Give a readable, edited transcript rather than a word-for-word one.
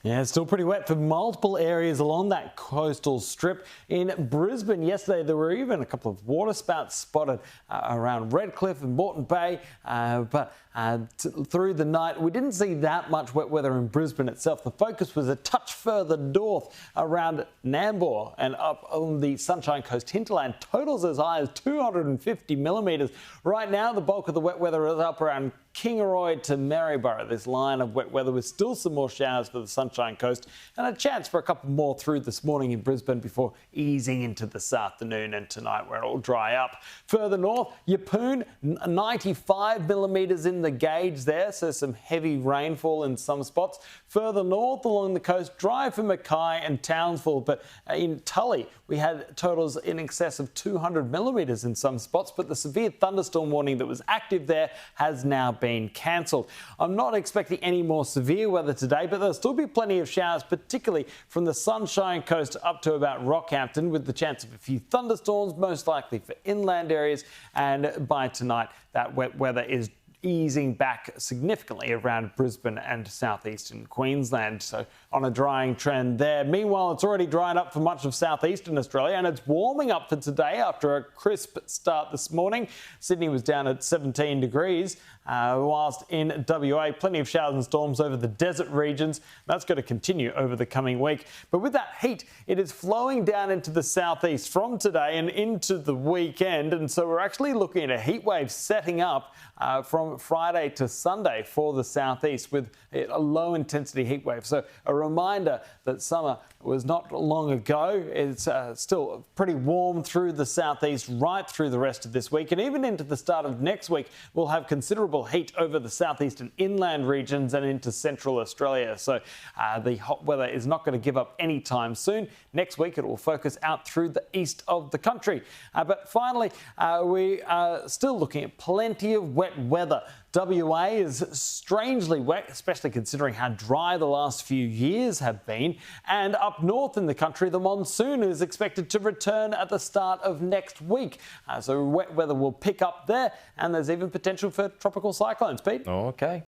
Yeah, it's still pretty wet for multiple areas along that coastal strip. In Brisbane yesterday, there were even a couple of waterspouts spotted around Redcliffe and Moreton Bay, but through the night, we didn't see that much wet weather in Brisbane itself. The focus was a touch further north around Nambour and up on the Sunshine Coast hinterland. Totals as high as 250 millimetres. Right now, the bulk of the wet weather is up around Kingaroy to Maryborough. This line of wet weather with still some more showers for the Sunshine Coast and a chance for a couple more through this morning in Brisbane before easing into this afternoon and tonight where it'll dry up. Further north, Yeppoon, 95 millimetres in the gauge there, so some heavy rainfall in some spots. Further north along the coast, dry for Mackay and Townsville, but in Tully we had totals in excess of 200 millimetres in some spots, but the severe thunderstorm warning that was active there has now been cancelled. I'm not expecting any more severe weather today, but there'll still be plenty of showers, particularly from the Sunshine Coast up to about Rockhampton, with the chance of a few thunderstorms, most likely for inland areas. And by tonight, that wet weather is easing back significantly around Brisbane and southeastern Queensland. So on a drying trend there. Meanwhile, it's already dried up for much of southeastern Australia and it's warming up for today after a crisp start this morning. Sydney was down at 17 degrees, whilst in WA, plenty of showers and storms over the desert regions. That's going to continue over the coming week. But with that heat, it is flowing down into the southeast from today and into the weekend. And so we're actually looking at a heat wave setting up from Friday to Sunday for the southeast with a low intensity heat wave. So a reminder that summer was not long ago. It's still pretty warm through the southeast right through the rest of this week, and even into the start of next week we'll have considerable heat over the southeast and inland regions and into central Australia. So the hot weather is not going to give up anytime soon. Next week it will focus out through the east of the country. But finally, we are still looking at plenty of wet weather. WA is strangely wet, especially considering how dry the last few years have been. And up north in the country, the monsoon is expected to return at the start of next week. So wet weather will pick up there, and there's even potential for tropical cyclones, Pete. Okay.